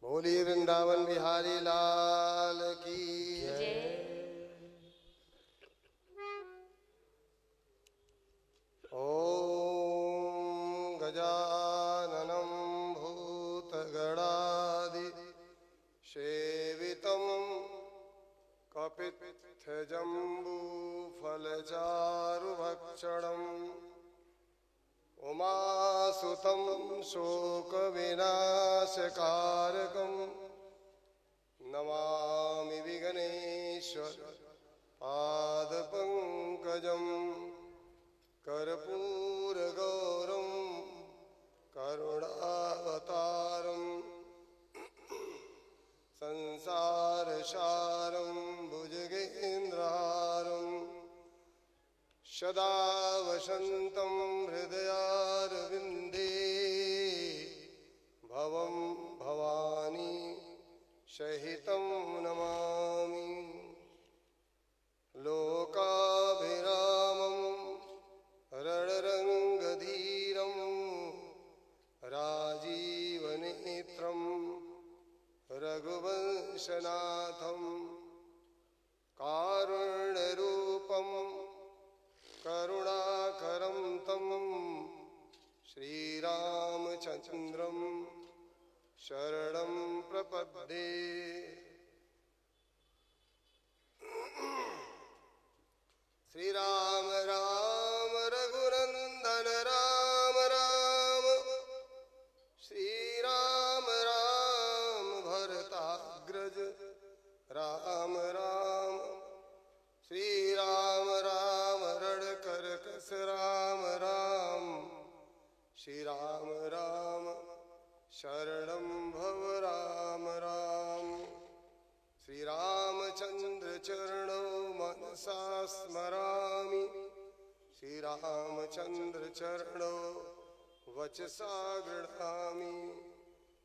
बोली वृंदावन बिहारी लाल की जय। ओम गजाननं भूतगणादि सेवितं कपित्थजम्बूफलचारुभक्षणम् उमासुतं शोकविनाशकारकं नमामि विघ्नेश्वर पादपङ्कजं कर्पूरगौरं करुणावतारं संसारसारं भुजगेन्द्रहारं सदा वसन्तं हृदयारविन्दे भवं भवानी सहितं नमामि। लोकाभिरामं रणरङ्गधीरं राजीवनेत्रं रघुवंशनाथं कारुण्यरूपं करुणाकरं तं श्रीरामचन्द्रं शरणं प्रपद्ये। श्रीराम राम रघुनन्दन राम राम, श्रीराम राम भरताग्रज राम राम, श्रीराम राम रणकरकस राम राम, श्रीराम राम शरणं भव राम राम। श्रीरामचन्द्र चरणौ मनसा स्मरामि, श्रीरामचन्द्र चरणौ वचसा गृह्णामि,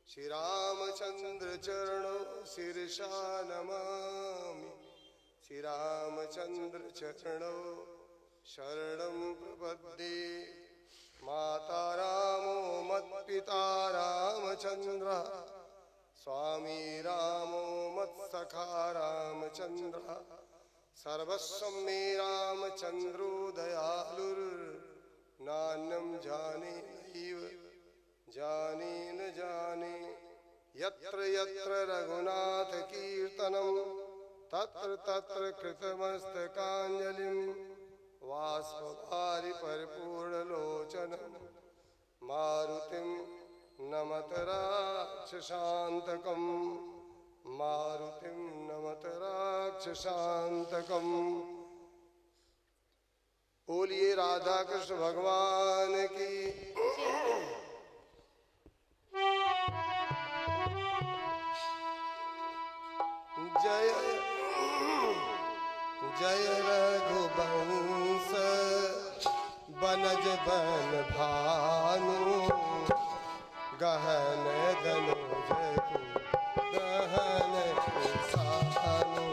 श्रीरामचन्द्र चरणौ शिरसा नमामि, श्रीरामचन्द्र चरणौ शरणं प्रपद्ये। माता रामो मत्पिता रामचन्द्रः, स्वामी रामो मत्सखा रामचन्द्रः, सर्वस्वं मे रामचन्द्रो दयालुर्नान्यं जाने नैव जाने न जाने। यत्र यत्र रघुनाथ कीर्तनं तत्र तत्र कृतमस्तकाञ्जलिं बाष्पवारि परिपूर्णलोचनं मारुतिं नमत राक्षसान्तकं, मारुतिं नमत राक्षसान्तकं। बोलिए राधा कृष्ण भगवान की। जय जय रघुवंश बनज बन भानु, गहन दनुज गहन किसानु।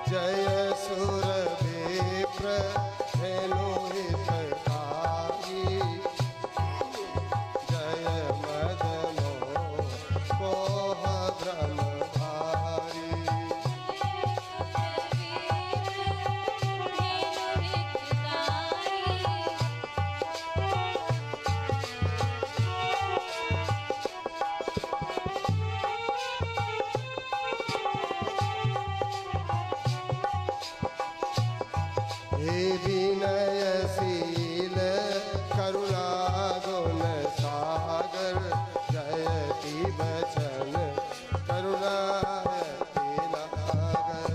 जय सुरभिप्र धेनु हितकारी, जय मदनमोह ब्रह्मधारी। हे विनयशील करुणा गुण सागर, जयति बचन करुणायति नागर।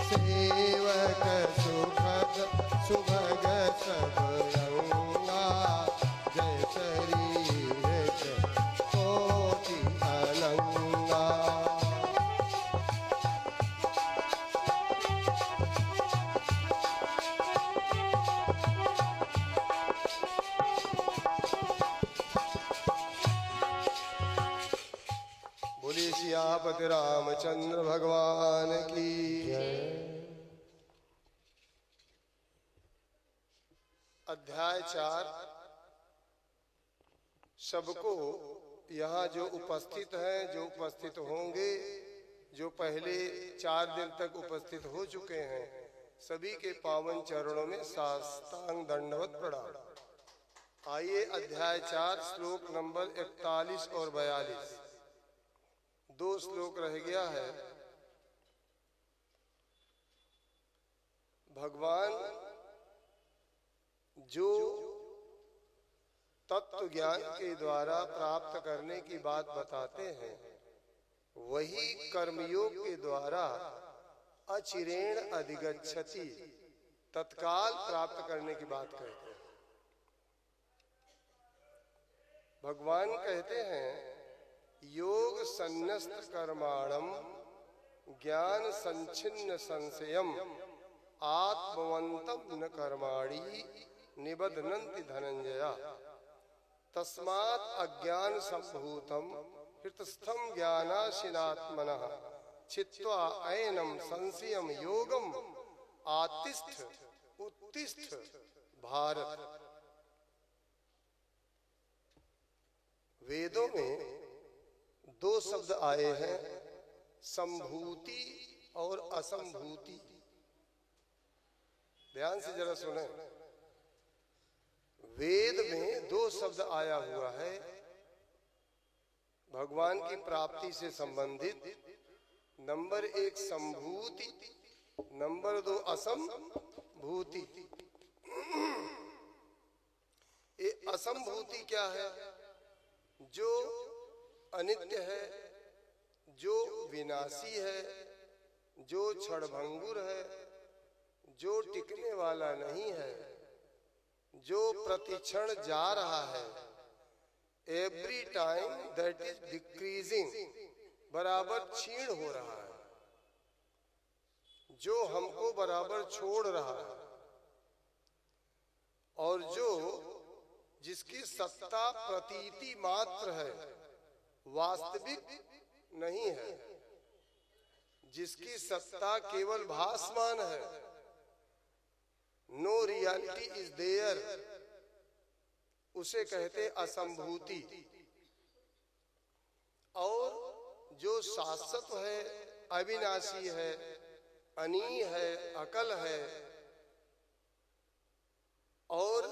सेवक सुखद सियापति रामचंद्र भगवान की। अध्याय 4। सबको यहाँ जो उपस्थित हैं, जो उपस्थित होंगे, जो पहले 4 दिन तक उपस्थित हो चुके हैं, सभी के पावन चरणों में साष्टांग दंडवत प्रणाम। आइए अध्याय 4 श्लोक नंबर 41 और 42, 2 श्लोक रह गया है। भगवान जो तत्व ज्ञान के द्वारा प्राप्त करने की बात बताते हैं, वही कर्मयोग के द्वारा अचिरेण अधिगच्छति, तत्काल प्राप्त करने की बात कहते हैं। भगवान कहते हैं योग संन्यस्त कर्माणम ज्ञान संचिन्न संशयम आत्मवंतम न कर्माणि निबध्नन्ति धनंजया तस्मात् अज्ञान संभूतम हृतस्थम ज्ञानाशिनात्मनः छित्त्वा ऐनं संशयम योगम आतिष्ठ उत्तिष्ठ भारत। वेदों में 2 शब्द आए हैं, संभूति और असंभूति। ध्यान से जरा सुने। वेद में 2 शब्द आया हुआ है भगवान की प्राप्ति से संबंधित। नंबर 1 संभूति, नंबर 2 असंभूति। ये असंभूति क्या है? जो अनित्य है, जो विनाशी है, जो क्षणभंगुर है, जो टिकने वाला नहीं है, जो प्रतिक्षण जा रहा है, every time that is decreasing, बराबर क्षीण हो रहा है, जो हमको बराबर छोड़ रहा है, और जो जिसकी सत्ता प्रतीति मात्र है, वास्तविक नहीं है, जिसकी सत्ता केवल भासमान है, नो रियलिटी इज देयर, उसे कहते असंभूति। और जो शाश्वत है, अविनाशी है, अनीय है, अकल है, और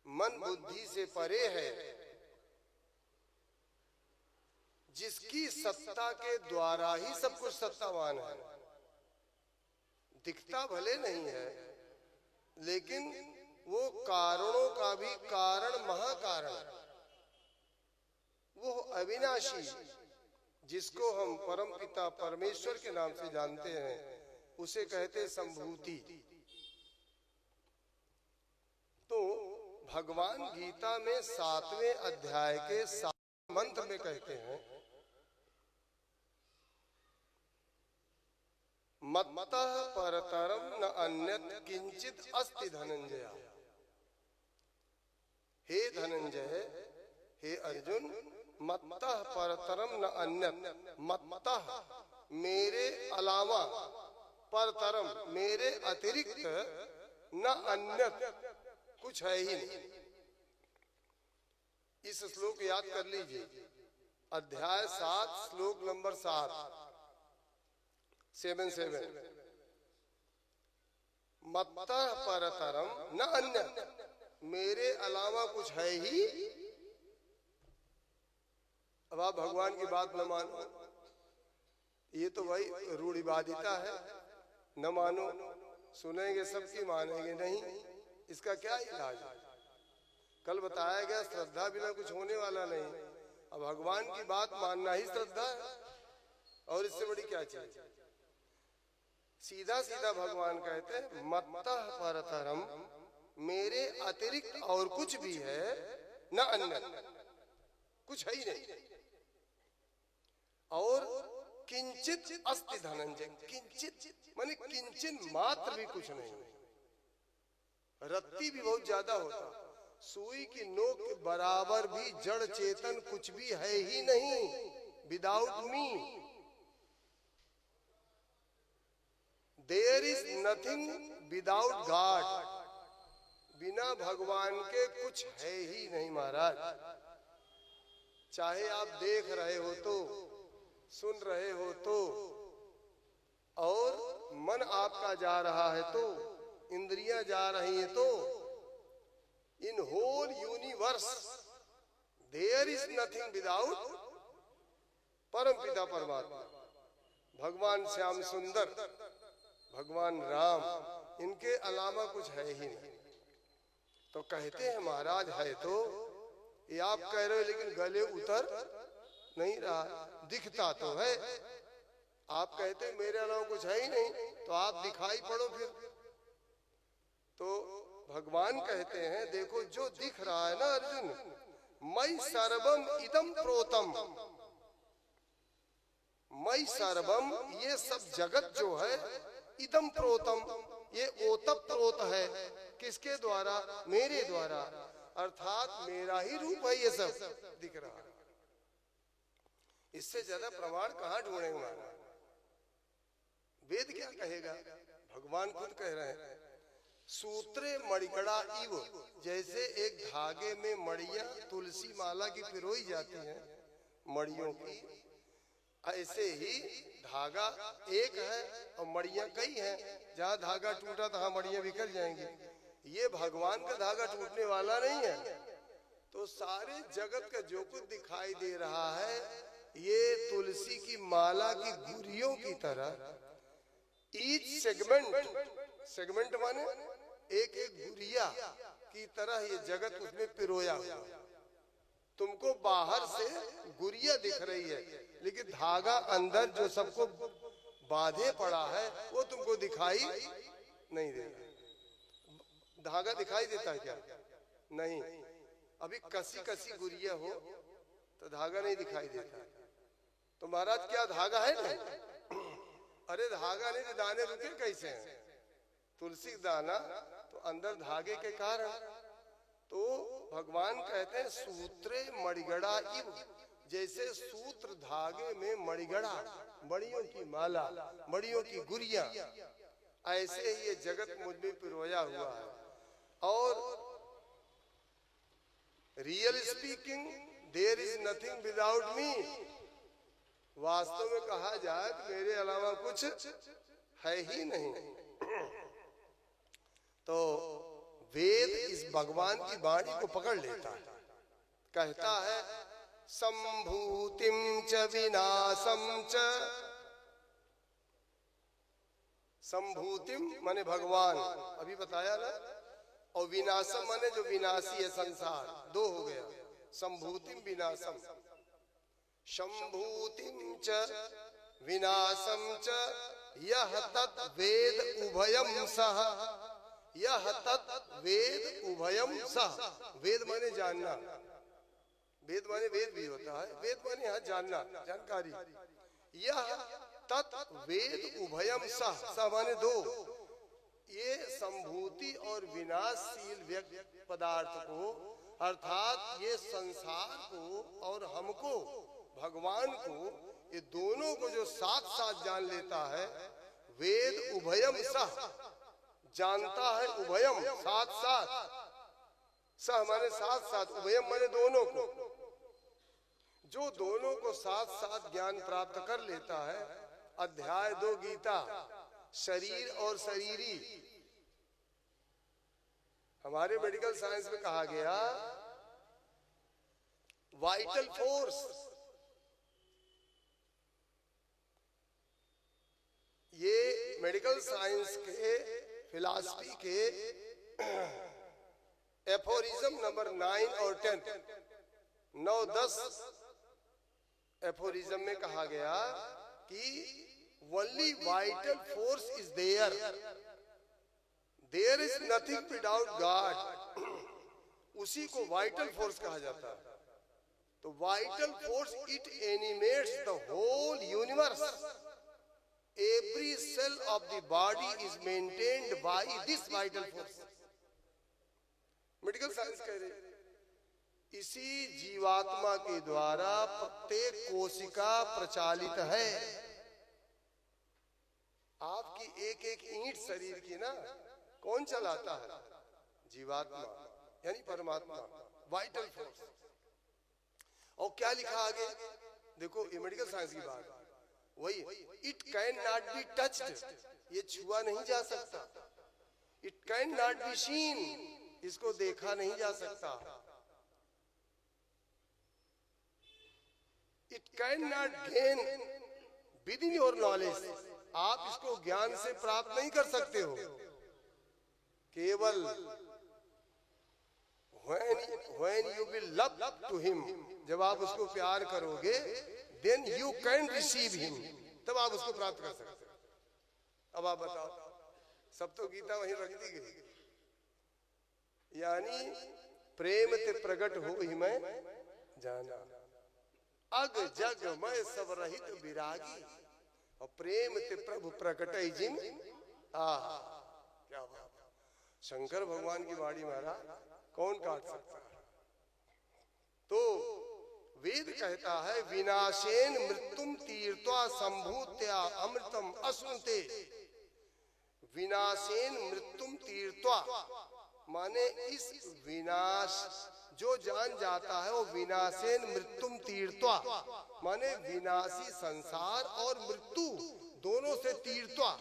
मन बुद्धि से परे है, जिसकी सत्ता के द्वारा ही सब कुछ सत्तावान है। दिखता भले नहीं है, लेकिन वो कारणों का भी कारण महाकारण, वो अविनाशी, जिसको हम परम पिता परमेश्वर के नाम से जानते हैं, उसे कहते संभूति। तो भगवान गीता में 7वें अध्याय के 7वें मंत्र में कहते हैं मत्तः परतरम न अन्यत् किंचित अस्ति धनंजय। हे धनंजय, हे अर्जुन, मत्तः परतरम न अन्यत्, मत्तः मेरे अलावा, परतरम मेरे अतिरिक्त, न अन्यत् कुछ है ही नहीं। इस श्लोक याद कर लीजिए। अध्याय 7 श्लोक नंबर 7, 7 मत्तः परतरम न अन्यत्, मेरे अलावा कुछ है ही। अब आप भगवान की बात न मानो, ये तो भाई रूढ़िवादिता है। न मानो, सुनेंगे सबकी, मानेंगे नहीं, इसका क्या इलाज है? कल बताया गया श्रद्धा बिना कुछ होने वाला नहीं। अब भगवान की बात मानना ही श्रद्धा है, और इससे बड़ी क्या चीज। सीधा सीधा भगवान कहते हैं मत्तः परतरम, मेरे अतिरिक्त और कुछ भी है, न अन्य, कुछ है ही नहीं। और किंचित अस्ति धनंजय, किंचित माने किंचिन मात्र भी कुछ नहीं। रत्ती भी बहुत ज्यादा होता, सुई की नोक के बराबर भी जड़ चेतन कुछ भी है ही नहीं। Without me there is nothing without God. बिना भगवान के कुछ है ही नहीं महाराज। चाहे आप देख रहे हो तो, सुन रहे हो तो, और मन आपका जा रहा है तो, इंद्रियां जा रही हैं तो, in whole universe there is nothing without परम पिता परमात्मा, भगवान श्याम सुंदर, भगवान राम, इनके अलावा कुछ है ही नहीं। तो कहते हैं महाराज है तो, ये आप कह रहे हो लेकिन गले उतर नहीं रहा, दिखता तो है। आप कहते हैं मेरे अलावा कुछ है ही नहीं, तो आप दिखाई पड़ो फिर। तो भगवान कहते हैं देखो जो दिख रहा है ना अर्जुन, मई सर्वम इदम प्रोतम, मई सर्वम, ये सब जगत जो है, इदम प्रोतम, ये ओतप प्रोत है। किसके द्वारा? मेरे द्वारा, अर्थात मेरा ही रूप है ये सब दिख रहा है। इससे ज्यादा प्रमाण कहां ढूंढेंगे? वेद क्या कहेगा? भगवान खुद कह रहे हैं सूत्रे मणिकड़ा इव, जैसे एक धागे में मड़ियां तुलसी माला की पिरोई जाती हैं मड़ियों की, ऐसे ही धागा एक है और मड़ियां कई हैं। जहां धागा टूटा तहां मड़ियां बिखर जाएंगी। ये भगवान का धागा टूटने वाला नहीं है। तो सारे जगत का जो कुछ दिखाई दे रहा है, ये तुलसी की माला की गुरियों की तरह, ईच सेगमेंट, सेगमेंट माने एक एक गुरिया की तरह ये जगत उसमें पिरोया हुआ। तुमको बाहर से गुरिया दिख रही है, लेकिन धागा अंदर जो सबको बांधे पड़ा है वो तुमको दिखाई नहीं दे रहा। धागा दिखाई देता है क्या? नहीं। अभी कसी कसी गुरिया हो तो धागा नहीं दिखाई देता। तो महाराज क्या धागा है नहीं? अरे धागा नहीं तो दाने रुके कैसे हैं? तुलसी दाना तो अंदर धागे के कारण। तो भगवान कहते हैं सूत्रे मणिगड़ा इव, जैसे सूत्र धागे में मणिगड़ा, मणियों की माला, मणियों की गुरिया, ऐसे ही ये जगत मुझ में पिरोया हुआ है। और real speaking there is nothing without me, वास्तव में कहा जाए तो मेरे अलावा कुछ है ही नहीं। तो वेद इस भगवान की वाणी को पकड़ लेता है, कहता है संभूतिम च विनाशम च, संभूतिम माने भगवान, अभी बताया ना, और विनाशम माने जो विनाशी है संसार, दो हो गया, संभूतिम विनाशम। संभूतिम च विनाशम च यह तत् वेद उभयम सह, यह तत् वेद उभयम सह। वेद माने जानना, वेद माने वेद भी होता है, वेद माने यहाँ जानना, जानकारी। यह तत् वेद उभयम सह, सह माने दो। ये संभूति और विनाशशील व्यक्ति पदार्थ को, अर्थात ये संसार को और हमको, भगवान को, ये दोनों को जो साथ साथ जान लेता है, वेद उभयम सह, जानता है उभयम साथ साथ, सह माने साथ साथ, उभयम माने दोनों को। जो दोनों को साथ साथ ज्ञान प्राप्त कर लेता है, अध्याय 2 गीता, शरीर और शरीरी। हमारे मेडिकल साइंस में कहा गया वाइटल फोर्स, ये मेडिकल साइंस के फिलॉसफी के एफोरिज्म नंबर 9 और 10, 9-10 एफोरिज्म में कहा गया कि only vital force is there, there is nothing without God। उसी को वाइटल फोर्स कहा जाता है। तो vital force it animates the whole universe, every cell of the body is maintained by this vital force। Medical science कह रही इसी जीवात्मा के द्वारा प्रत्येक कोशिका प्रचालित है। आपकी एक एक ईंट शरीर की ना कौन चलाता है? जीवात्मा यानी परमात्मा, वाइटल फोर्स। और क्या लिखा आगे देखो, ये मेडिकल साइंस की बात वही, it can not be touched, ये छुआ नहीं जा सकता। It can not be seen, इसको देखा नहीं जा सकता। It can not gain with in your knowledge, आप इसको ज्ञान से प्राप्त नहीं कर सकते हो। केवल when you will love to him, जब आप उसको प्यार करोगे, then you can receive him, तब आप उसको प्राप्त कर सकते हो। अब आप बताओ, सब तो गीता वहीं रख दी गई, यानी प्रेम ते प्रकट हो ही मैं जाना, अग जग मैं सब रहित विरागी, और प्रेम ते प्रभु प्रकट जिम। क्या बात, शंकर भगवान की वाणी महाराज कौन काट सकता है? तो वेद कहता है, विनाशेन मृत्युम तीर्थवा संभूत्या अमृतम अश्नुते। विनाशेन मृत्युम तीर्थवा माने इस विनाश जो जान जाता है वो विनाशेन मृत्युम तीर्थवा माने विनाशी संसार और मृत्यु दोनों से तीर्थवा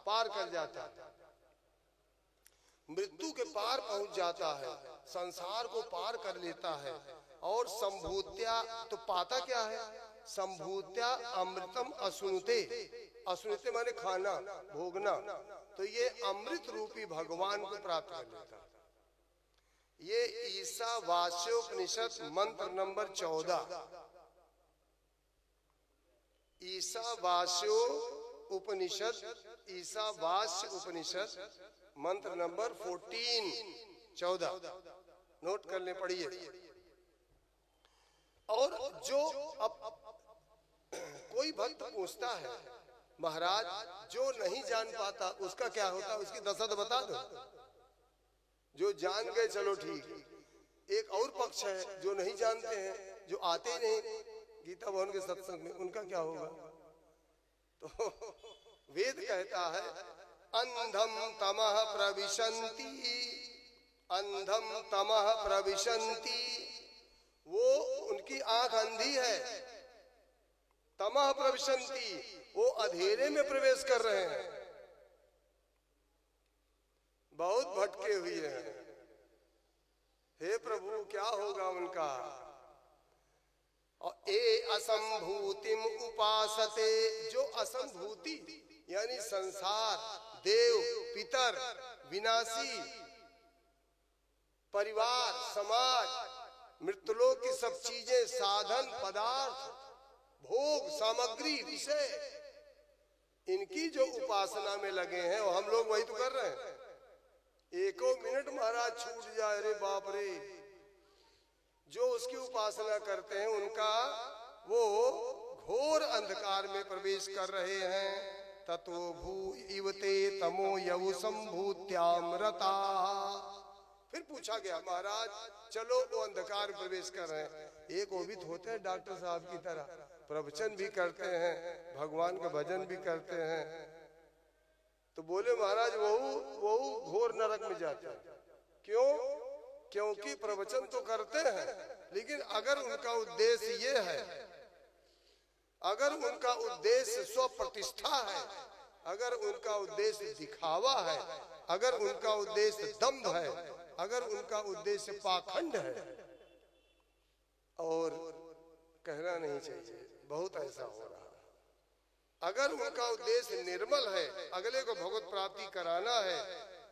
पार कर जाता है। मृत्यु के पार पहुंच जाता है, संसार को पार कर लेता है। और संभूत्या तो पाता क्या है? संभूत्या अमृतम अश्नुते, अश्नुते माने खाना भोगना, तो ये अमृत रूपी भगवान को प्राप्त कर लेता है। ये ईशावास्योपनिषद मंत्र नंबर 14, ईशावास्यो उपनिषद, ईशावास्य उपनिषद मंत्र नंबर 14 नोट कर ले, पढ़िए। और जो अब कोई भक्त पूछता है, महाराज जो नहीं जान पाता उसका क्या होता? उसकी दशा तो बता दो। जो जान गए चलो ठीक, एक और पक्ष है जो नहीं जानते हैं, जो आते ही नहीं गीता भवन के सत्संग में, उनका क्या होगा? तो वेद कहता है, अंधम तमः प्रविशन्ति, अंधम तमः प्रविशन्ति, वो उनकी आंख अंधी है। तमः प्रविशन्ति, वो अंधेरे में प्रवेश कर रहे हैं, बहुत भटके हुए हैं। हे प्रभु क्या होगा उनका? और ए असंभूतिम उपासते, जो असंभूति यानी संसार, देव, पितर, विनाशी, परिवार, समाज, मृत्युलोक की सब चीजें, साधन, पदार्थ, भोग, सामग्री, विषय, इनकी जो उपासना में लगे हैं, वो हम लोग वही तो कर रहे हैं। एको मिनट महाराज छूट जाए, रे बाप रे। जो उसकी उपासना करते हैं उनका वो घोर अंधकार में प्रवेश कर रहे हैं। ततो भू इवते तमो यवु संभूत्यामृता। फिर पूछा गया, महाराज चलो वो अंधकार प्रवेश कर रहे हैं, एक वो भी होते हैं डॉक्टर साहब की तरह, प्रवचन भी करते हैं, भगवान का भजन भी करते हैं, तो बोले महाराज वो घोर नरक में जाते हैं। क्यों? क्योंकि प्रवचन तो करते हैं, लेकिन अगर उनका उद्देश्य ये है, अगर उनका उद्देश्य स्व प्रतिष्ठा है, अगर उनका उद्देश्य दिखावा है, अगर उनका उद्देश्य दंभ है, अगर उनका उद्देश्य पाखंड है, और कहना नहीं चाहिए बहुत ऐसा हो रहा है। अगर उनका उद्देश्य निर्मल है, अगले को भगवत प्राप्ति कराना है,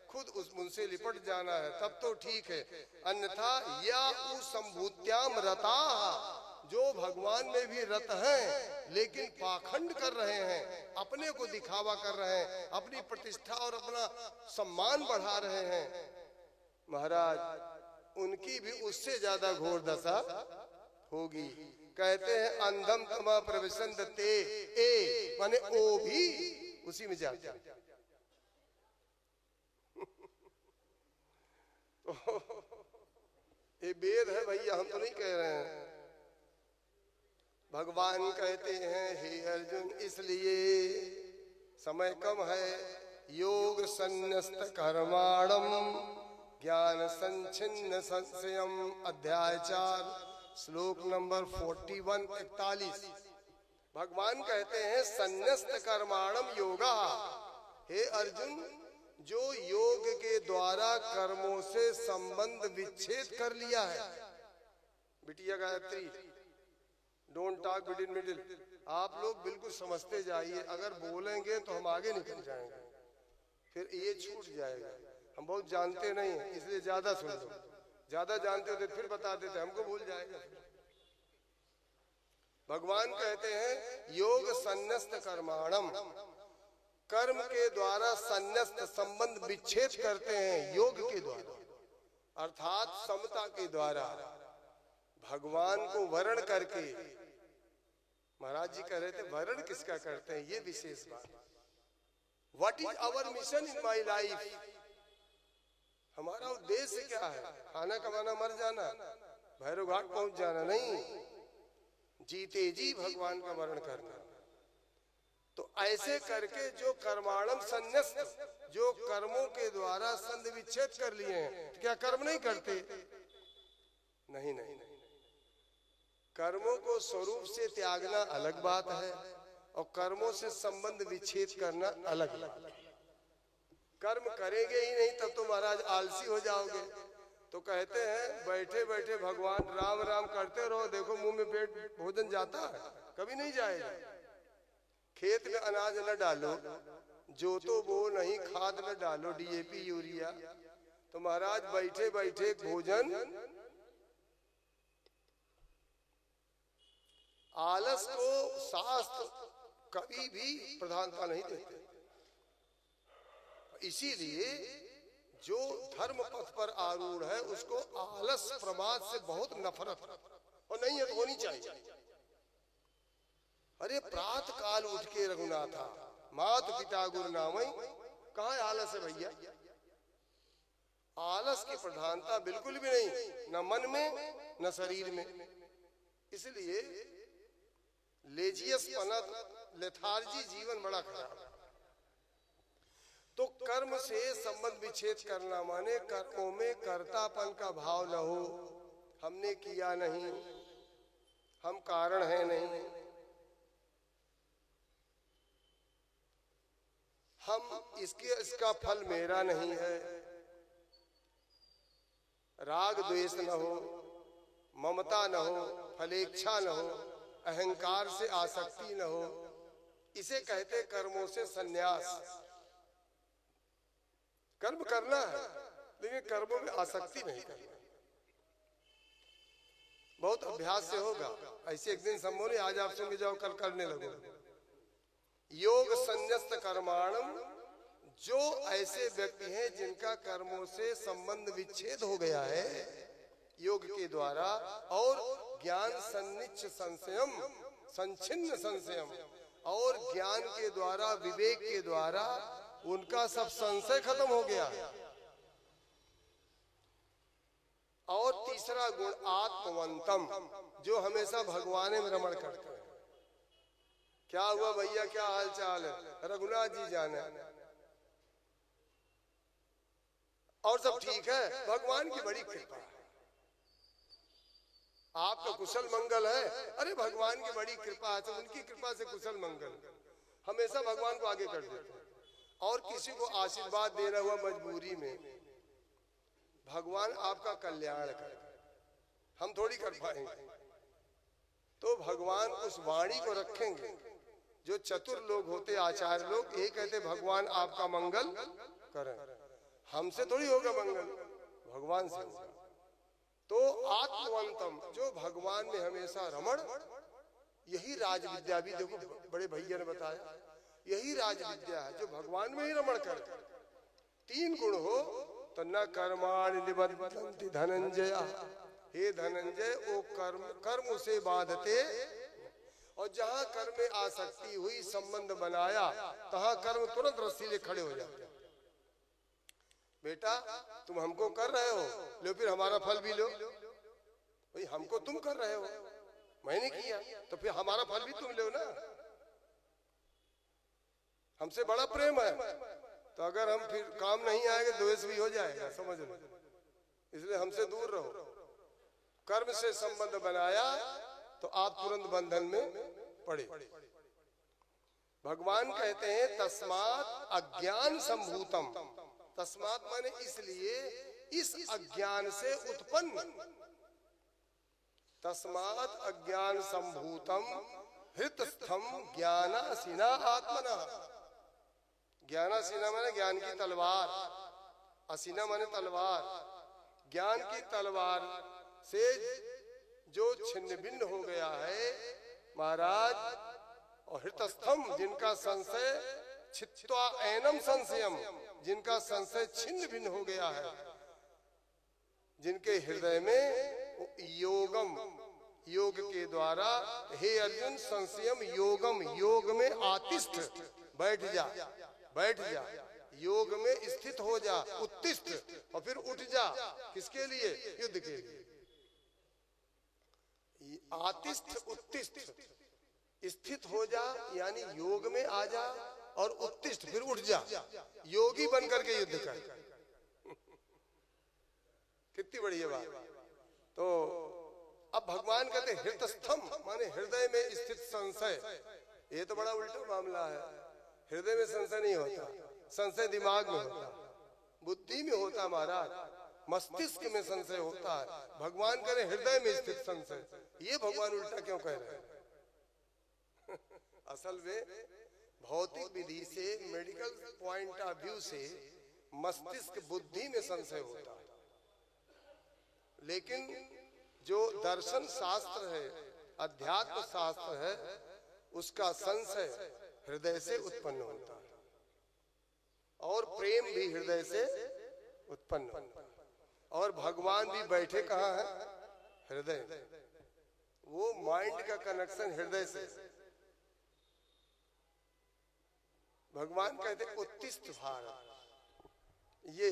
खुद उनसे लिपट जाना है, तब तो ठीक है। अन्यथा या संभूत्याम रता, जो भगवान में भी रत हैं लेकिन पाखंड कर रहे हैं, अपने को दिखावा कर रहे हैं, अपनी प्रतिष्ठा और अपना सम्मान बढ़ा रहे हैं, महाराज उनकी भी उससे ज्यादा घोर दशा होगी। कहते हैं अंधम तमा प्रविशन्ते, ए माने ओ भी उसी में जाते हैं। ये वेद है भैया, हम तो नहीं कह रहे हैं। भगवान कहते हैं हे अर्जुन, इसलिए समय कम है, योग संन्यस्त कर्माणम ज्ञान संचिन्न संशयम, अध्याय 4 श्लोक नंबर 41-41। भगवान कहते हैं संन्यस्त कर्माणम योगा। हे अर्जुन, जो योग के द्वारा कर्मों से संबंध विच्छेद कर लिया है। बिटिया Gayatri, don't talk between middle. आप लोग बिल्कुल समझते जाइए, अगर बोलेंगे तो हम आगे निकल जाएंगे, फिर ये छूट जाएगा। हम बहुत जानते नहीं हैं, इसलिए ज्यादा सुन लो। ज्यादा जानते होते फिर बता देते, हमको भूल जाएगा। भगवान कहते हैं योग संन्यस्त कर्माणम, कर्म के द्वारा संन्यस्त संबंध विच्छेद करते हैं योग के द्वारा, अर्थात समता के द्वारा। भगवान को वर्ण करके, महाराज जी कह रहे थे वर्ण किसका करते हैं, ये विशेष बात। What is our mission in my life, हमारा उद्देश्य क्या है? खाना कमाना, मर जाना, भैरव घाट पहुंच जाना नहीं, जीते जी भगवान का वर्ण करना। तो ऐसे करके जो कर्माणम संन्यस्त, जो कर्मों के द्वारा संध विच्छेद कर लिए हैं, तो क्या कर्म नहीं करते? नहीं नहीं, कर्मों को स्वरूप से त्यागना अलग बात है, और कर्मों से संबंध विच्छेद करना अलग बात है। कर्म करेंगे ही नहीं तब तो महाराज आलसी हो जाओगे। तो कहते हैं बैठे बैठे भगवान राम राम करते रहो, देखो मुंह में पेट भोजन जाता है? कभी नहीं जाएगा। खेत में अनाज न डालो, जोतो वो नहीं, खाद न डालो, डीएपी यूरिया, तो महाराज बैठे बैठे भोजन। आलस को शास्त्र कभी भी प्रधानता नहीं देते। इसीलिए जो धर्म पथ पर आरूढ़ है उसको आलस प्रमाद से बहुत नफरत, और नहीं है तो होनी चाहिए। अरे प्रातः काल उठ के रघुनाथा, मात पिता गुरु नामई, कहाँ आलस है भैया? आलस की प्रधानता बिल्कुल भी नहीं, न मन में न शरीर में। इसलिए लेजियस पनत, लेथार्जी जीवन बड़ा खराब है। तो कर्म से संबंध विच्छेद करना माने कर्मों में कर्तापन का भाव न हो, हमने किया नहीं, हम कारण हैं नहीं, हम इसका फल मेरा नहीं है, राग द्वेष न हो, ममता न हो, फलेच्छा न हो, अहंकार से आसक्ति न हो। इसे कहते कर्मों से संन्यास। कर्म करना है लेकिन कर्मों में आसक्ति नहीं करना। बहुत अभ्यास से होगा। ऐसे एक दिन संबोले, आज आप सुन के जाओ, कल करने लगो। योग संन्यस्त कर्माणम, जो ऐसे व्यक्ति हैं जिनका कर्मों से संबंध विच्छेद हो गया है योग के द्वारा, और ज्ञान सन्निच्छ संशयम, संचिन्न संशयम, और ज्ञान के द्वारा, विवेक के द्वारा उनका सब संशय खत्म हो गया। और तीसरा गुण आत्मवंतम, जो हमेशा भगवान में रमण करते हैं। क्या हुआ भैया, क्या हाल चाल है? रघुनाथ जी जाने, और सब ठीक है, भगवान की बड़ी कृपा है, आपका कुशल मंगल है। अरे भगवान की बड़ी कृपा है, तो उनकी कृपा से कुशल मंगल। हमेशा भगवान को आगे कर देते हैं। और किसी को आशीर्वाद देना हुआ मजबूरी में, भगवान आपका कल्याण करे, हम थोड़ी कर पाएंगे। तो भगवान उस वाणी को रखेंगे। जो चतुर लोग होते, आचार्य लोग, ये कहते भगवान आपका मंगल करें। हमसे थोड़ी होगा मंगल, भगवान से होगा। तो आत्मवंतम, जो भगवान में हमेशा रमण, यही राज विद्या भी, देखो बड़े भैया ने बताया, यही राज विद्या है जो भगवान में ही रमण कर। तीन गुण हो तो न कर्माणि निबद्धन्ति धनंजय। हे धनंजय, वो कर्म से बाधते, और जहां कर्म में आसक्ति हुई, संबंध बनाया, तहां कर्म तुरंत रस्सीले खड़े हो जाते। बेटा तुम हमको कर रहे हो, लो फिर हमारा फल भी लो। भाई हमको तुम कर रहे हो, मैंने किया, तो फिर हमारा फल भी तुम लो ना। हमसे बड़ा प्रेम है, तो अगर हम फिर काम नहीं आएंगे द्वेष भी हो जाएगा, समझ लो। इसलिए हमसे दूर रहो। कर्म से संबंध बनाया तो आप तुरंत बंधन में पड़े। भगवान कहते हैं तस्मात् अज्ञान संभूतम। तस्मात् माने इसलिए, इस अज्ञान से उत्पन्न। तस्मात् अज्ञान संभूतम हृतस्थम ज्ञानासीना आत्मना। ज्ञानासीना माने ज्ञान की तलवार, असीना माने तलवार। ज्ञान की तलवार से जो छिन्न भिन्न हो गया है महाराज, और हृतस्थम जिनका संशय, छित्त्वा एनम संशयम, जिनका संशय छिन्न भिन्न हो गया है, जिनके हृदय में योगम, योग के द्वारा, हे अर्जुन संशयम योगम, योग में आतिष्ठ, बैठ जा, बैठ जा, योग में स्थित हो जा, उत्तिष्ठ, और फिर उठ जा। किसके लिए? युद्ध के लिए। आतिष्ठ उत्तिष्ठ, स्थित हो जा यानी योग में आ जा, और उत्तिष्ठ फिर उठ जा, योगी बन करके युद्ध कर। कितनी बढ़िया बात। तो अब भगवान कहते हृतस्थम माने हृदय में स्थित संशय। ये तो बड़ा उल्टा मामला है। हृदय में संशय नहीं होता, संशय दिमाग में होता, बुद्धि में होता महाराज, मस्तिष्क में संशय होता है। भगवान करे हृदय में स्थित संशय। ये भगवान उल्टा क्यों कह रहे हैं? असल में भौतिक विधि से, मेडिकल पॉइंट ऑफ व्यू से मस्तिष्क बुद्धि में संशय होता है, लेकिन जो दर्शन शास्त्र है, अध्यात्म शास्त्र है, उसका संशय हृदय से उत्पन्न होता है, और प्रेम भी हृदय से उत्पन्न होता है। और भगवान भी बैठे कहाँ हैं? हृदय। वो माइंड का कनेक्शन हृदय से। भगवान कहते उत्तिष्ठ भारत। ये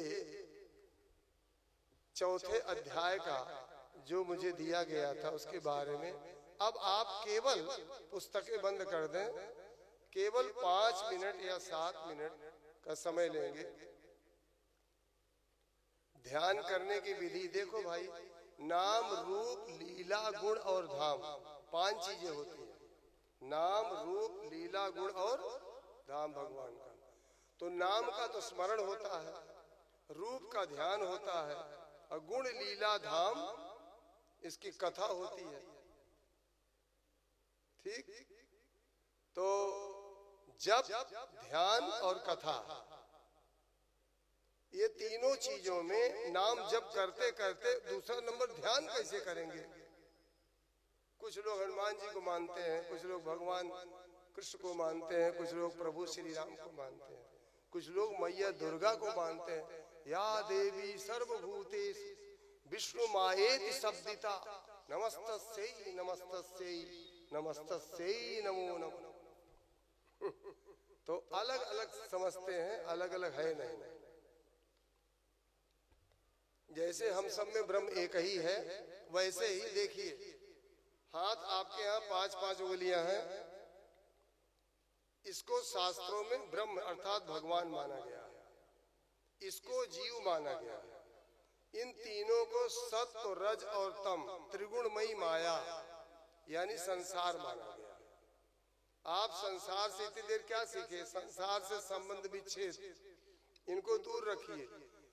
चौथे अध्याय का जो मुझे दिया गया था उसके बारे में अब आप केवल पुस्तकें बंद कर दें, केवल 5 मिनट या 7 मिनट का समय लेंगे। ध्यान करने की विधि देखो भाई, नाम रूप लीला गुण और धाम, 5 चीजें होती हैं। नाम रूप लीला गुण और धाम भगवान का। तो नाम का तो स्मरण होता है, रूप का ध्यान होता है, और गुण लीला धाम इसकी कथा होती है। ठीक? तो जब ध्यान और कथा, ये तीनों चीजों में नाम जप करते करते दूसरा नंबर ध्यान कैसे करेंगे? कुछ लोग हनुमान जी को मानते हैं, कुछ लोग भगवान कृष्ण को मानते हैं, कुछ लोग प्रभु श्री राम को मानते हैं, कुछ लोग मैया दुर्गा को मानते हैं। या देवी सर्वभूतेषु विष्णु मायेति शब्दिता नमस्तस्यै नमस्तस्यै नमस्तस्यै नमो नमः। तो अलग अलग समझते हैं, अलग अलग है नहीं। जैसे हम सब में ब्रह्म एक ही है, वैसे ही देखिए, हाथ आपके यहाँ 5-5 उंगलियां हैं, इसको शास्त्रों में ब्रह्म अर्थात भगवान माना गया है, इसको जीव माना गया है। इन तीनों को सत्व रज और तम त्रिगुणमयी माया यानी संसार माना गया है। आप संसार से इतनी देर क्या सीखे? संसार से संबंध विच्छेद, इनको दूर रखिए।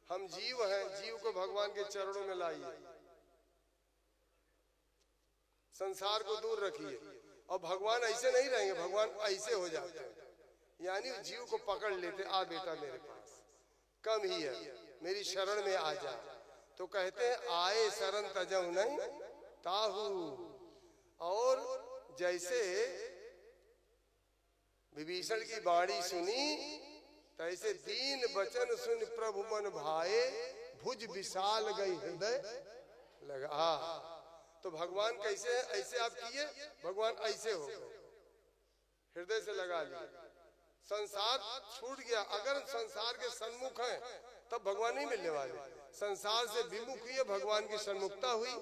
हम जीव हैं, जीव को भगवान के चरणों में लाइए, संसार को दूर रखिए। और भगवान ऐसे नहीं रहेंगे, भगवान ऐसे हो जाते हैं, यानी जीव को पकड़ लेते, आ बेटा मेरे पास कम ही है, मेरी शरण में आ जा। तो कहते हैं आए शरण तजऊ नहीं ताहू। और जैसे विभीषण की बाणी सुनी, तैसे दीन बचन सुन प्रभु मन भाए, भुज विशाल गई हृदय लगा। तो भगवान कैसे है? ऐसे आप किए, भगवान ऐसे हो गए, हृदय से लगा लिए। संसार छूट गया। अगर संसार के सन्मुख हैं तब भगवान नहीं मिलने वाले, संसार से विमुख हुए, भगवान की सन्मुखता हुई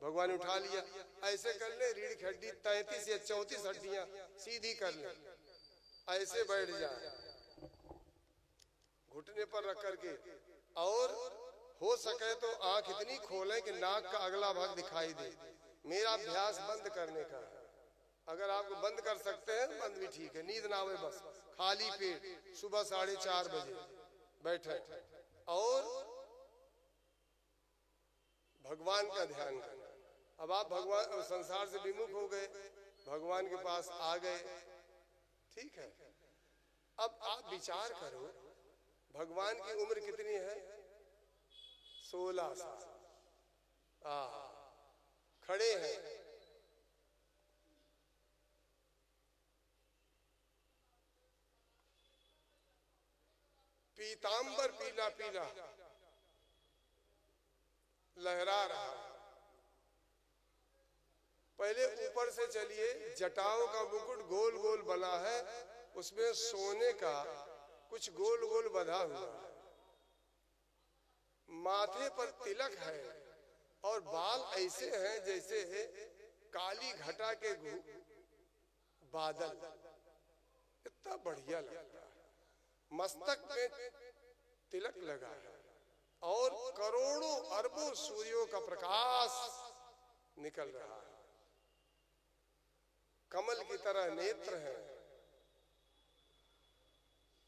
भगवान उठा लिया, ऐसे कर ले, रीढ़ की हड्डी 33 या 34 हड्डियां सीधी कर ले, ऐसे बैठ जाए घुटने पर रख करके, और हो सके तो आंख इतनी खोलें कि नाक का अगला भाग दिखाई दे। मेरा अभ्यास बंद करने का है, अगर आपको बंद कर सकते हैं बंद भी ठीक है, नींद ना आवे बस, खाली पेट सुबह 4:30 बजे बैठे और भगवान का ध्यान करें। अब आप भगवान संसार से विमुख हो गए, भगवान के पास आ गए, ठीक है। अब आप विचार करो भगवान की उम्र कितनी है? 16 साल। खड़े हैं, पीतांबर पीला पीला लहरा रहा। पहले ऊपर से चलिए, जटाओं का मुकुट गोल गोल बना है, उसमें सोने का कुछ गोल गोल बंधा हुआ है, माथे पर तिलक है और बाल ऐसे हैं जैसे काली घटा के बादल, इतना बढ़िया लगता है। मस्तक में तिलक लगा है और करोड़ों अरबों सूर्यों का प्रकाश निकल रहा है, कमल की तरह नेत्र हैं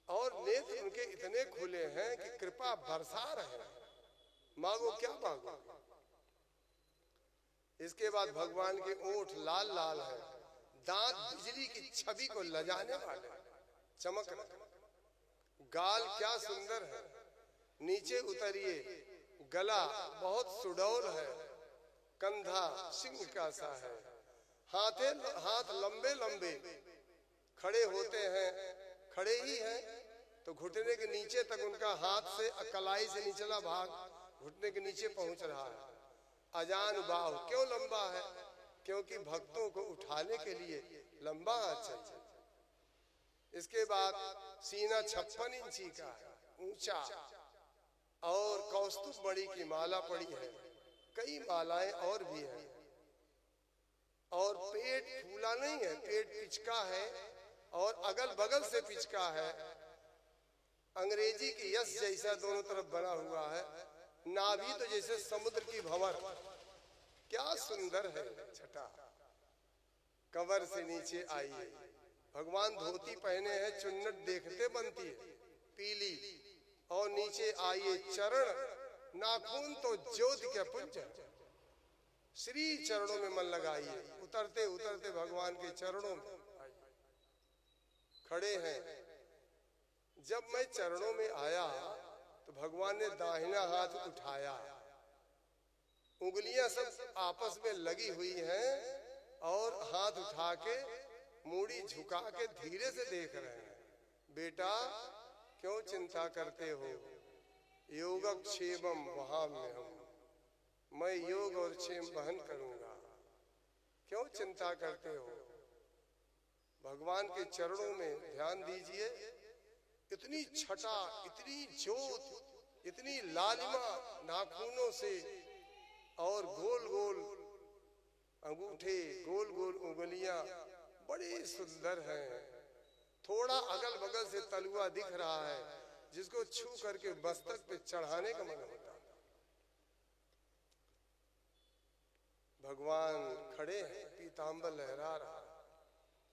और नेत्र उनके इतने खुले हैं कि कृपा बरसा रहे हैं। मांगो क्या मांगो। इसके बाद भगवान के ओठ लाल लाल है, दांत बिजली की छवि को लजाने वाले, चमक रहे, गाल क्या सुंदर है, नीचे उतरिए, गला बहुत सुडौल है, कंधा सिंह का सा है, हाथ लंबे लंबे, खड़े होते हैं, खड़े ही हैं तो घुटने के नीचे तक उनका हाथ से कलाई से निचला भाग घुटने के नीचे पहुंच रहा है। अजान बाहु क्यों लंबा है? क्योंकि भक्तों को उठाने के लिए लंबा चाहिए। इसके बाद सीना 56 इंची का है, ऊंचा, और कौस्तुभ मणि की माला पड़ी है, कई मालाएं और भी हैं, और पेट फूला नहीं है, पेट पिचका है और अगल बगल से पिचका है, अंग्रेजी की यस जैसा दोनों तरफ बना हुआ है, नाभि तो जैसे समुद्र की भंवर, क्या सुंदर है छटा। कमर से नीचे आइए, भगवान धोती पहने हैं, चुन्नट देखते बनती है पीली, और नीचे आइए, चरण नाखून तो ज्योति के पुंज, श्री चरणों में मन लगाइए, उतरते उतरते भगवान के चरणों में खड़े हैं। जब मैं चरणों में आया तो भगवान ने दाहिना हाथ उठाया, उंगलियां सब आपस में लगी हुई हैं और हाथ उठा के मूड़ी झुका के धीरे से देख रहे हैं। बेटा क्यों चिंता करते हो, योगक्षेमम वहां में हूं, मैं योग और क्षेम वहन करूंगा, क्यों चिंता करते हो। भगवान के चरणों में ध्यान दीजिए, इतनी छटा, इतनी ज्योत, इतनी लालिमा नाखूनों से, और गोल गोल अंगूठे, गोल गोल उंगलियां बड़ी सुंदर हैं। थोड़ा अगल बगल से तलुआ दिख रहा है जिसको छू करके मस्तक पे चढ़ाने का मन होता है। भगवान खड़े हैं, पीतांबर लहरा रहा,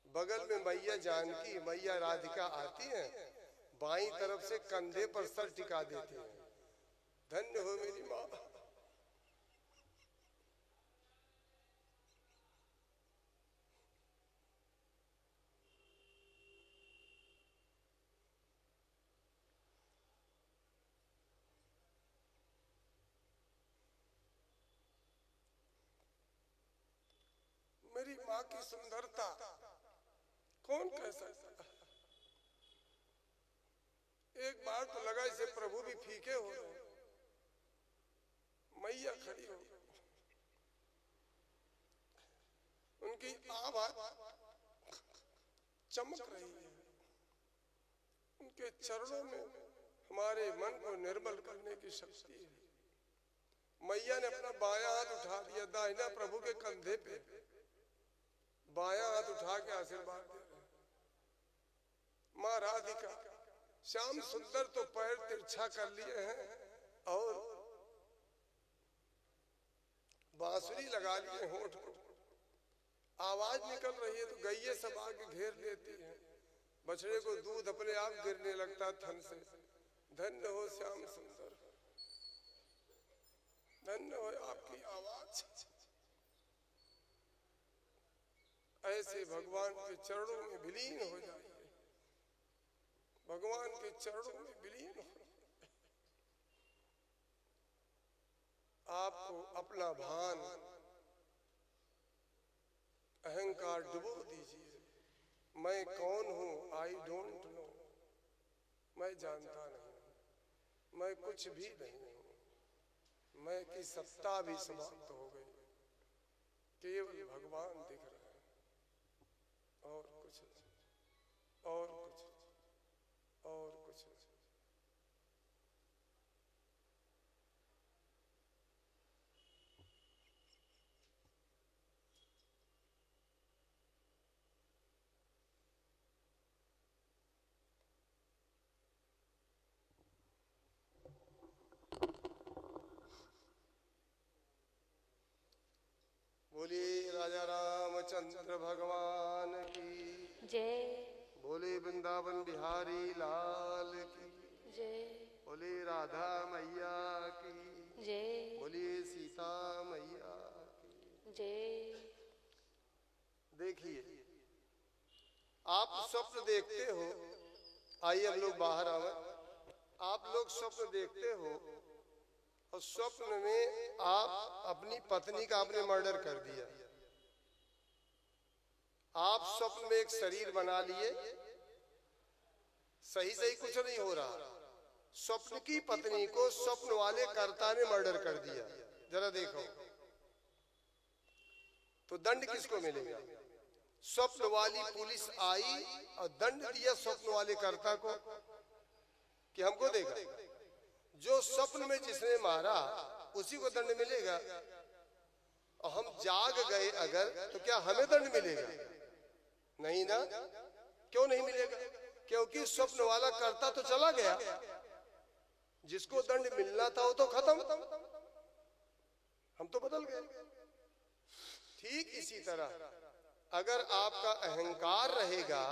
बगल में मैया जानकी, मैया राधिका आती हैं, बाईं तरफ से कंधे पर सर टिका देती है। धन्य हो मेरी माँ। मेरी माँ की सुंदरता कौन कह सकता। एक बार तो लगा इसे प्रभु भी फीके हो रहे, मैया खड़ी हो, उनकी आभा चमक रही है, उनके चरणों में हमारे मन को निर्मल करने की शक्ति है। मैया ने अपना बायां हाथ उठा दिया, दाहिना प्रभु के कंधे पे, बायां हाथ उठा के आशीर्वाद दे रहे। माँ राधिका, श्याम सुंदर तो पैर तिरछा कर लिए हैं और बांसुरी लगा लिए होंठ को, आवाज निकल रही है तो गैये सब आके घेर लेती है, बछड़े को दूध अपने आप गिरने लगता थन से। धन्य हो श्याम सुंदर, धन्य हो आपकी आवाज। ऐसे भगवान के चरणों में विलीन हो जाइए, भगवान के चरणों में विलीन हो। आपको अपना भान, अहंकार डुबो दीजिए। मैं कौन हूं? आई डोंट नो, मैं जानता नहीं, मैं कुछ भी नहीं हूं, मैं की सत्ता भी समाप्त हो गई, केवल भगवान दिख रहे हैं और कुछ और कुछ और कुछ। बोलिए राजा रामचंद्र भगवान की जय, बोले वृंदावन बिहारी लाल की जय, बोले राधा मैया की जय, बोलिए सीता मैया की जय। देखिए, आप स्वप्न देखते हो, आइए हम लोग बाहर आवे। आप लोग स्वप्न देखते हो और स्वप्न में आप अपनी पत्नी का आपने मर्डर कर दिया। आप स्वप्न में एक शरीर बना लिए, सही सही कुछ नहीं हो रहा, स्वप्न की पत्नी को स्वप्न वाले कर्ता ने मर्डर कर दिया। जरा देखो तो दंड किसको मिलेगा? स्वप्न वाली पुलिस आई और दंड दिया स्वप्न वाले कर्ता को कि हमको देगा। जो स्वप्न में जिसने मारा उसी को दंड मिलेगा। और हम जाग गए अगर, तो क्या हमें दंड मिलेगा? नहीं ना। क्यों नहीं मिलेगा? क्योंकि स्वप्न वाला कर्ता तो चला गया, जिसको दंड मिलना था वो तो खत्म, हम तो बदल गए। ठीक इसी तरह अगर आपका अहंकार रहेगा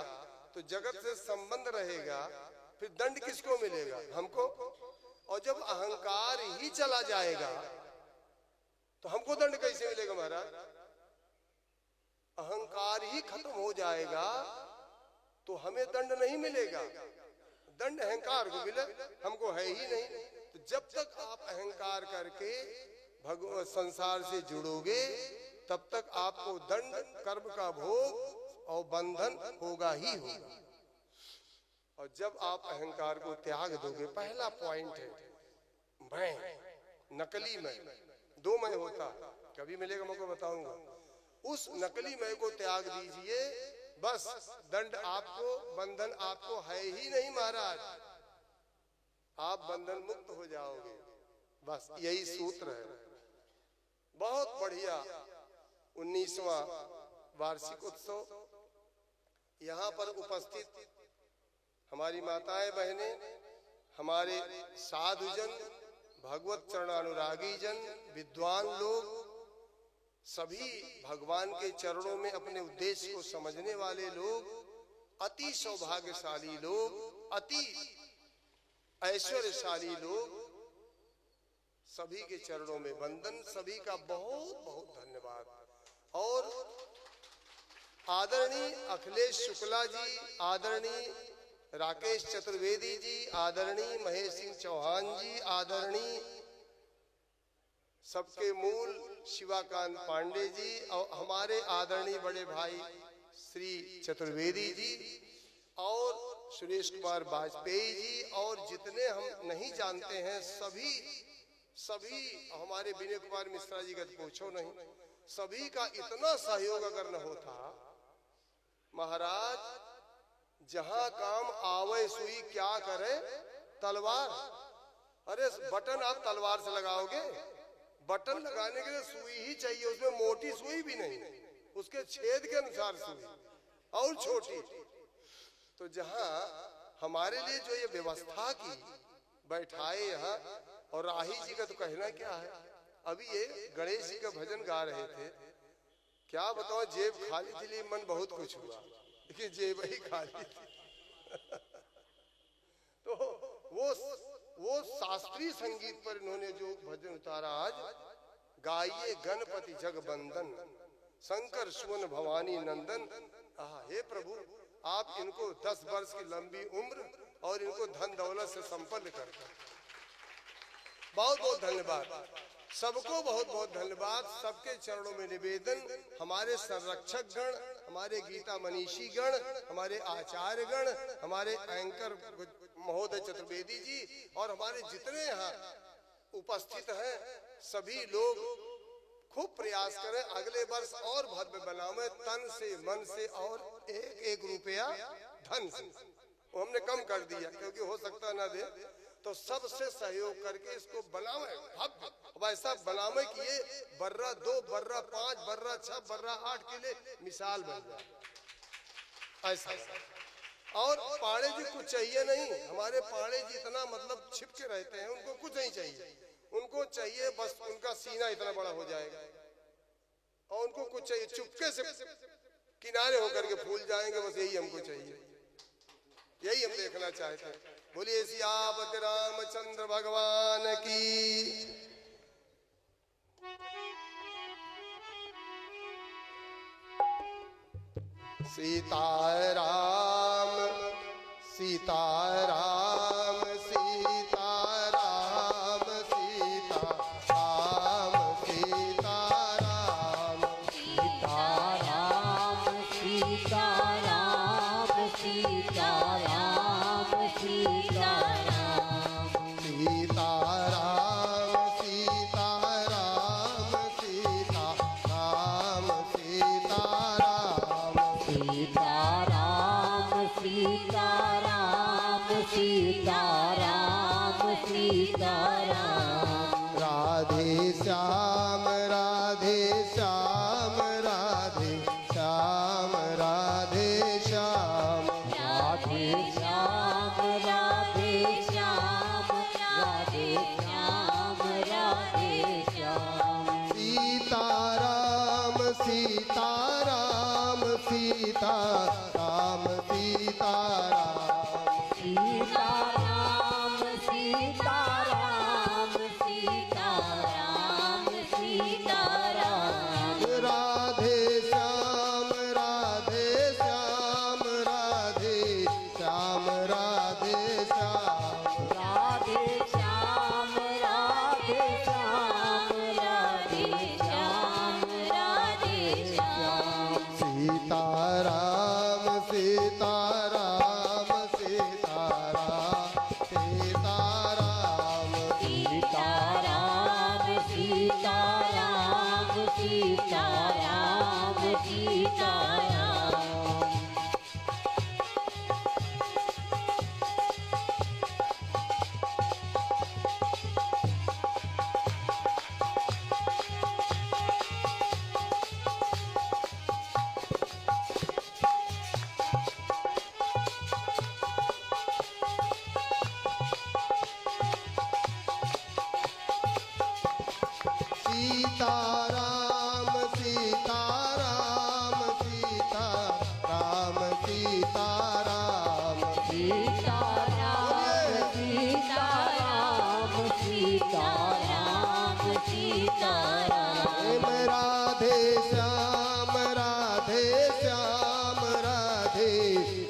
तो जगत से संबंध रहेगा, फिर दंड किसको मिलेगा? हमको। और जब अहंकार ही चला जाएगा तो हमको दंड कैसे मिलेगा महाराज? अहंकार ही खत्म हो जाएगा तो हमें दंड नहीं मिलेगा। दंड अहंकार को मिले, हमको है ही नहीं। तो जब तक आप अहंकार करके भगवान संसार से जुड़ोगे तब तक आपको दंड, कर्म का भोग और बंधन होगा ही होगा। और जब आप अहंकार को त्याग दोगे, पहला पॉइंट है मैं, नकली मैं, दो मैं होता, कभी मिलेगा मौका बताऊंगा। उस नकली मैं को त्याग दीजिए, बस दंड आपको, बंधन आपको है ही नहीं महाराज। आप बंधन मुक्त हो जाओगे, बस यही सूत्र है। बहुत बढ़िया 19वां वार्षिक उत्सव, यहाँ पर उपस्थित हमारी माताएं बहनें, हमारे साधुजन, भगवत चरणानुरागी जन, विद्वान लोग, सभी भगवान के चरणों में अपने उद्देश्य को समझने वाले लोग, अति सौभाग्यशाली लोग, अति ऐश्वर्यशाली लोग, सभी के चरणों में वंदन। सभी का बहुत बहुत धन्यवाद। और आदरणीय अखिलेश शुक्ला जी, आदरणीय राकेश चतुर्वेदी जी, आदरणीय महेश सिंह चौहान जी, आदरणीय सबके मूल शिवाकांत पांडे जी, और हमारे आदरणीय बड़े भाई श्री चतुर्वेदी जी, और सुरेश कुमार वाजपेयी जी, और जितने हम नहीं जानते हैं सभी हमारे विनय कुमार मिश्रा जी का पूछो नहीं, सभी का इतना सहयोग अगर न होता महाराज, जहां काम आवे सुई क्या करे तलवार। अरे बटन आप तलवार से लगाओगे, बटन लगाने के लिए सुई ही चाहिए, उसमें मोटी सुई भी नहीं, उसके छेद के अनुसार सुई और छोटी। तो जहां हमारे लिए जो ये व्यवस्था की बैठाए यहाँ, और राही जी का तो कहना क्या है। अभी ये गणेश जी का भजन गा रहे थे, क्या बताओ, जेब खाली थी लिए मन बहुत कुछ हुआ, लेकिन जेब ही खाली थी। तो वो शास्त्रीय संगीत पर इन्होंने जो भजन उतारा, आज गाइए गणपति जगबंदन, शंकर सुवन भवानी नंदन। हे प्रभु, आप इनको 10 वर्ष की लंबी उम्र और इनको धन दौलत से संपन्न कर। बहुत बहुत धन्यवाद सबको, बहुत बहुत धन्यवाद। सबके चरणों में निवेदन, हमारे संरक्षक गण, हमारे गीता मनीषी गण, हमारे आचार्य गण, हमारे एंकर महोदय चतुर्वेदी जी, और हमारे जितने यहाँ उपस्थित हैं सभी लोग खूब प्रयास करें, अगले वर्ष और भव्य बनावे, तन से मन से और एक एक रुपया धन से। वो हमने कम कर दिया क्योंकि हो सकता ना दे, तो सबसे सहयोग करके इसको बनावे भव्य, वैसा बनावे कि ये बर्रा 2, बर्रा 5, बर्रा 6, बर्रा 8 के लिए मिसाल बन जाए ऐसा। और पाड़े जी कुछ चाहिए नहीं, हमारे पाड़े जी इतना मतलब छिपके रहते हैं, उनको कुछ नहीं चाहिए, उनको चाहिए बस उनका सीना इतना बड़ा हो जाएगा, और उनको कुछ चाहिए चुपके से किनारे होकर के फूल जाएंगे, बस यही हमको चाहिए, यही हम देखना चाहते हैं। बोलिए सियापति रामचंद्र भगवान की। सीताराम सीताराम सीताराम सीताराम सीताराम सीताराम सीताराम सीताराम सीताराम सीताराम सीताराम सीताराम सीताराम सीताराम सीताराम सीताराम राधे श्याम राधे श्याम राधे श्याम राधे श्याम राधे श्याम राधे श्याम राधे श्याम राधे श्याम सीताराम सीताराम सीताराम सीताराम सीताराम सीताराम सीताराम सीताराम राधे श्याम राधे श्याम राधे श्याम राधे श्याम राधे श्याम राधे श्याम राधे श्याम राधे श्याम सीताराम सीताराम सीताराम सीताराम सीताराम सीताराम सीताराम सीताराम सीताराम सीताराम सीताराम सीताराम सीताराम सीताराम सीताराम सीताराम राधे श्याम राधे श्याम राधे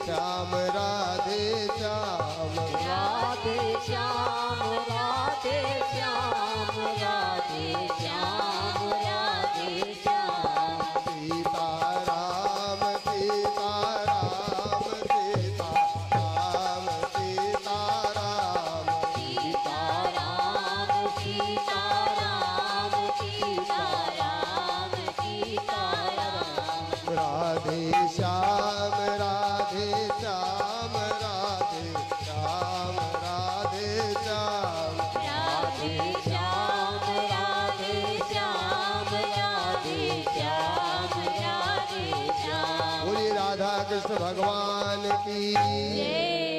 श्याम राधे श्याम राधे श्याम राधे श्याम राधे श्याम राधे श्याम सीताराम सीताराम सीताराम सीताराम सीताराम सीताराम सीताराम सीताराम राधे श्याम राधे श्याम राधे श्याम राधे श्याम राधे श्याम राधे कृष्ण भगवान की,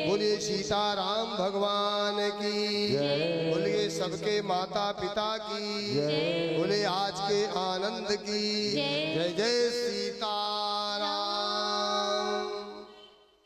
बोलिए सीताराम भगवान की, बोलिए सबके माता पिता की, बोले आज के आनंद की, जय जय सीता।